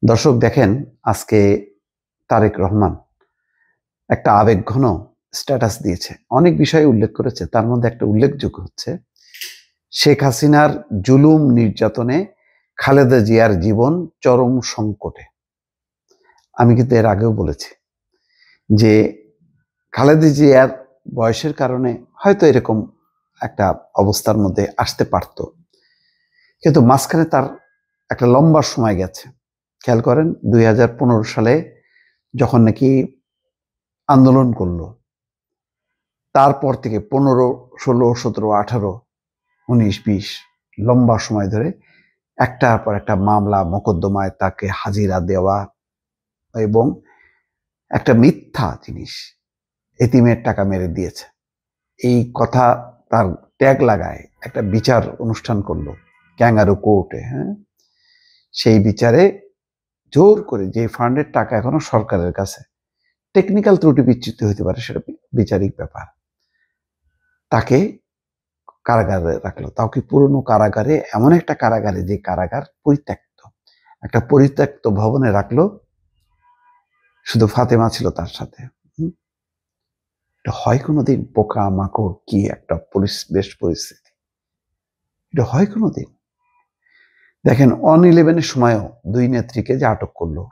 দর্শক দেখেন, আজকে তারেক রহমান একটা আবেগঘন স্ট্যাটাস দিয়েছে। অনেক বিষয় উল্লেখ করেছে, তার মধ্যে একটা উল্লেখযোগ্য হচ্ছে শেখ হাসিনার জুলুম নির্যাতনে খালেদা জিয়ার জীবন চরম সংকটে। আমি কিন্তু এর আগেও বলেছি যে খালেদা জিয়ার বয়সের কারণে হয়তো এরকম একটা অবস্থার মধ্যে আসতে পারত, কিন্তু মাঝখানে তার একটা লম্বা সময় গেছে। খেয়াল করেন, 2015 সালে যখন নাকি আন্দোলন করলো, তারপর থেকে 15, 16, 17, 18, 19, 20 লম্বা সময় ধরে একটার পর একটা মামলা মোকদ্দমায় তাকে হাজিরা দেওয়া এবং একটা মিথ্যা জিনিস, এতিমের টাকা মেরে দিয়েছে এই কথা তার ট্যাগ লাগায় একটা বিচার অনুষ্ঠান করলো ক্যাঙ্গারু কোর্টে। সেই বিচারে জোর করে যে ফান্ডের টাকা এখনো সরকারের কাছে, টেকনিক্যাল ত্রুটি বিচ্যুতি হতে পারে, সেটা বিচারিক ব্যাপার, তাকে কারাগারে রাখলো। তাও কি পুরনো কারাগারে, এমন একটা কারাগারে যে কারাগার পরিত্যক্ত, একটা পরিত্যক্ত ভবনে রাখলো। শুধু ফাতেমা ছিল তার সাথে। এটা হয় কোনোদিন? পোকা মাকড় কি একটা বেশ পরিস্থিতি, এটা হয় কোনোদিন? দেখেন, 1-11 সময়ও দুই নেত্রীকে যে আটক করলো,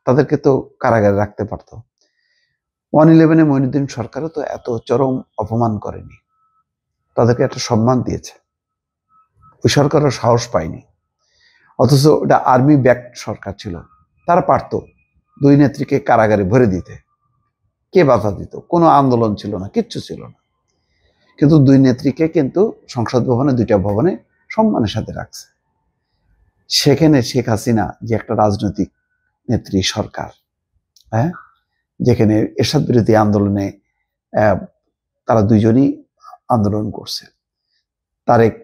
তাদেরকে তো কারাগারে রাখতে পারতো। 1-11 মঈনুদ্দিন সরকারও তো এত চরম অপমান করেনি, তাদেরকে একটা সম্মান দিয়েছে। ওই সরকারও সাহস পায়নি। অথচ এটা আর্মি ব্যাকড সরকার ছিল, তারা পারত দুই নেত্রীকে কারাগারে ভরে দিতে। কে বাধা দিত? কোনো আন্দোলন ছিল না, কিচ্ছু ছিল না। কিন্তু দুই নেত্রীকে কিন্তু সংসদ ভবনে, দুইটা ভবনে সম্মানের সাথে রাখছে। সেখানে শেখ হাসিনা যে একটা রাজনৈতিক নেত্রী সরকার, যেখানে এরশাদ বিরোধী আন্দোলনে তারা দুইজনই আন্দোলন করছে। তারেক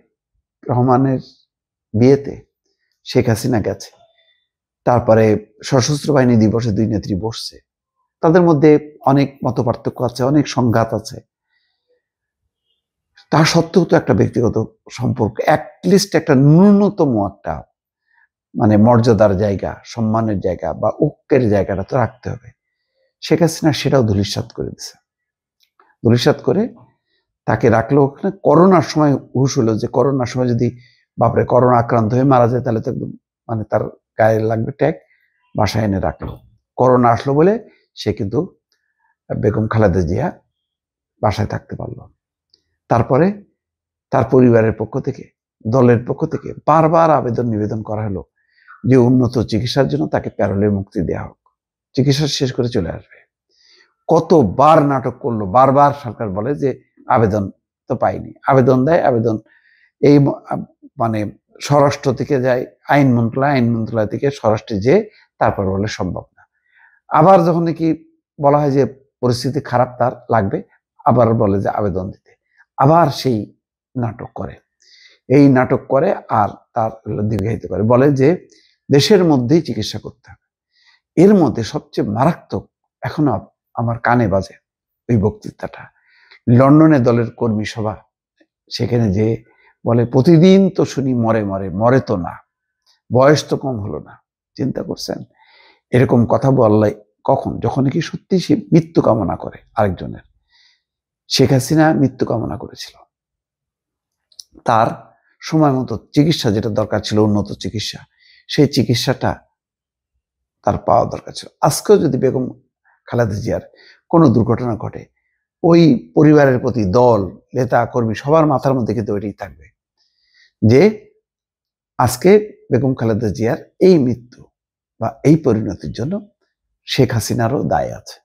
রহমানের বিয়েতে শেখ হাসিনা গেছে, তারপরে সশস্ত্র বাহিনী দিবসে দুই নেত্রী বসছে। তাদের মধ্যে অনেক মতপার্থক্য আছে, অনেক সংঘাত আছে, তা সত্ত্বেও তো একটা ব্যক্তিগত সম্পর্ক, অ্যাটলিস্ট একটা ন্যূনতম একটা মানে মর্যাদার জায়গা, সম্মানের জায়গা বা ঐক্যের জায়গাটা তো রাখতে হবে। শেখ হাসিনা সেটাও ধূলিসাৎ করে দিছে। ধূলিসাৎ করে তাকে রাখলো ওখানে। করোনার সময় হুশ হলো যে করোনার সময় যদি বাপরে করোনা আক্রান্ত হয়ে মারা যায়, তাহলে তো একদম মানে তার গায়ে লাগবে ট্যাগ। বাসায় এনে রাখলো। করোনা আসলো বলে সে কিন্তু বেগম খালেদা জিয়া বাসায় থাকতে পারলো। তারপরে তার পরিবারের পক্ষ থেকে, দলের পক্ষ থেকে বারবার আবেদন নিবেদন করা হলো যে উন্নত চিকিৎসার জন্য তাকে প্যারোলে মুক্তি দেওয়া হোক, চিকিৎসা শেষ করে চলে আসবে। কতবার নাটক করলো, বারবার সরকার বলে যে আবেদন তো পাইনি, আবেদন দেয়, আবেদন এই মানে স্বরাষ্ট্র থেকে যায় আইন মন্ত্রণালয়, আইন মন্ত্রণালয় থেকে স্বরাষ্ট্রে যে তারপর বলে সম্ভব না। আবার যখন নাকি বলা হয় যে পরিস্থিতি খারাপ, তার লাগবে, আবার বলে যে আবেদন দিতে, আবার সেই নাটক করে। এই নাটক করে আর তার দীর্ঘায়িত করে, বলে যে দেশের মধ্যেই চিকিৎসা করতে হবে। এর মধ্যে সবচেয়ে মারাত্মক এখনো আমার কানে বাজে ওই বক্তৃতাটা, লন্ডনে দলের কর্মী সভা, সেখানে যে বলে প্রতিদিন তো শুনি মরে মরে, মরে তো না, বয়স তো কম হলো না। চিন্তা করছেন? এরকম কথা বললে কখন? যখন কি সত্যি সে মৃত্যু কামনা করে আরেকজনের। শেখ হাসিনা মৃত্যু কামনা করেছিল, তার সময় মতো চিকিৎসা যেটা দরকার ছিল, উন্নত চিকিৎসা, সেই চিকিৎসাটা তার পাওয়া দরকার ছিল। আজকেও যদি বেগম খালেদা জিয়ার কোনো দুর্ঘটনা ঘটে, ওই পরিবারের প্রতি দল, নেতা, কর্মী সবার মাথার মধ্যে কিন্তু ওইটাই থাকবে যে আজকে বেগম খালেদা জিয়ার এই মৃত্যু বা এই পরিণতির জন্য শেখ হাসিনারও দায় আছে।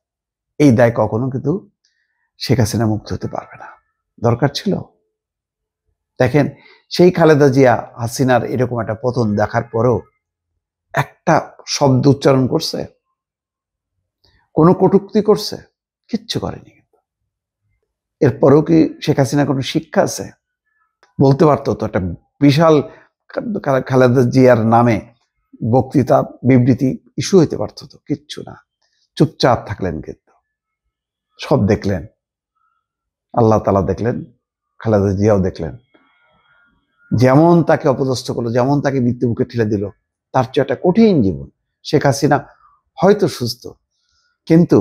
এই দায় কখনো কিন্তু শেখ হাসিনা মুক্ত হতে পারবে না। দরকার ছিল। দেখেন, সেই খালেদা জিয়া হাসিনার এরকম একটা পতন দেখার পরেও একটা শব্দ উচ্চারণ করছে? কোনো কটূক্তি করছে? কিচ্ছু করেনি। কিন্তু এরপরেও কি শেখ হাসিনা কোনো শিক্ষা আছে? বলতে পারতো তো, একটা বিশাল খালেদা জিয়ার নামে বক্তৃতা, বিবৃতি ইস্যু হইতে পারতো তো, কিচ্ছু না। চুপচাপ থাকলেন, কিন্তু সব দেখলেন, আল্লাহ তাআলা দেখলেন, খালেদা জিয়াও দেখলেন। যেমন তাকে অপদস্থ করলো, যেমন তাকে মৃত্যু মুখে ঠেলে দিল, তার চেয়ে একটা কঠিন জীবন শেখ হাসিনা হয়তো সুস্থ, কিন্তু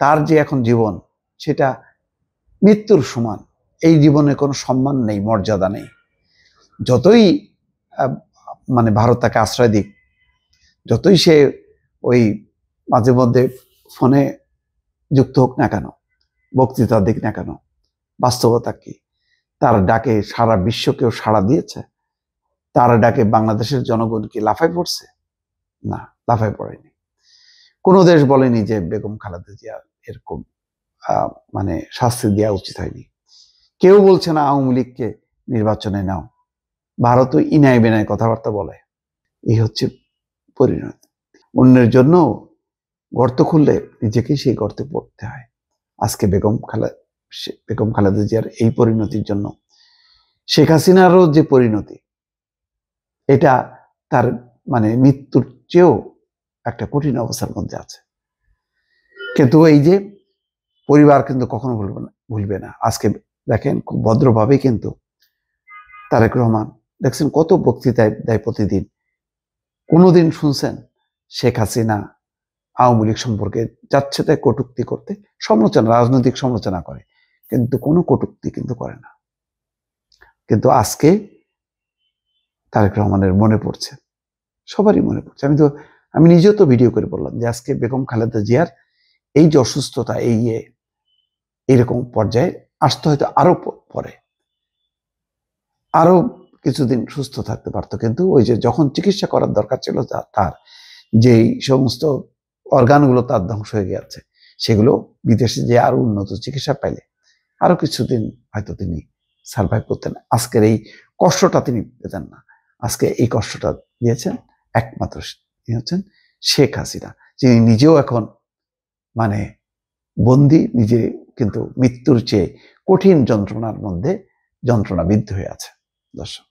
তার যে এখন জীবন সেটা মৃত্যুর সমান। এই জীবনে কোনো সম্মান নেই, মর্যাদা নেই। যতই মানে ভারত তাকে আশ্রয় দিক, যতই সে ওই মাঝে মধ্যে ফোনে যুক্ত হোক না কেন, বক্তৃতা দিক না কেন, বাস্তবতা কি? তার ডাকে সারা বিশ্বকেও সাড়া দিয়েছে? তার ডাকে বাংলাদেশের জনগণ কি লাফায় পড়ছে? না, লাফায় পড়েনি। কোনো দেশ বলেনি যে বেগম খালেদা জিয়া এরকম মানে শাস্তি দেওয়া উচিত হয়নি। কেউ বলছে না আওয়ামী লীগকে নির্বাচনে নাও। ভারতও ইনায় বেনায় কথাবার্তা বলে। এই হচ্ছে পরিণতি। অন্যের জন্য গর্ত খুললে নিজেকেই সেই গর্তে পড়তে হয়। আজকে বেগম খালেদা জিয়ার এই পরিণতির জন্য শেখ হাসিনারও যে পরিণতি, এটা তার মানে মৃত্যুর চেয়েও একটা কঠিন অবস্থার মধ্যে আছে। কিন্তু এই যে পরিবার কিন্তু কখনো ভুলবে না। আজকে দেখেন খুব ভদ্রভাবে কিন্তু তারেক রহমান দেখছেন কত বক্তৃতায় দেয় প্রতিদিন। কোনোদিন শুনছেন শেখ হাসিনা আওয়ামী লীগ সম্পর্কে যাচ্ছে তাই কটূক্তি করতে? সমালোচনা, রাজনৈতিক সমালোচনা করে, কিন্তু কোনো কটূক্তি কিন্তু করে না। কিন্তু আজকে তারেক রহমানের মনে পড়ছে, সবারই মনে পড়ছে। আমি নিজেও তো ভিডিও করে বললাম যে আজকে বেগম খালেদা জিয়ার এই যে অসুস্থতা, এইরকম পর্যায়ে আসতে হয়তো আরো পরে, আরো কিছুদিন সুস্থ থাকতে পারতো, কিন্তু ওই যে যখন চিকিৎসা করার দরকার ছিল তার যেই সমস্ত অর্গানগুলো তার ধ্বংস হয়ে গেছে, সেগুলো বিদেশে যে আরো উন্নত চিকিৎসা পাইলে আরো কিছুদিন হয়তো তিনি সার্ভাইভ করতেন। আজকের এই কষ্টটা তিনি পেতেন না। আজকে এই কষ্টটা দিয়েছেন একমাত্র তিনি হচ্ছেন শেখ হাসিনা, যিনি নিজেও এখন মানে বন্দী, নিজে কিন্তু মৃত্যুর চেয়ে কঠিন যন্ত্রণার মধ্যে যন্ত্রণাবিদ্ধ হয়ে আছে। দর্শক।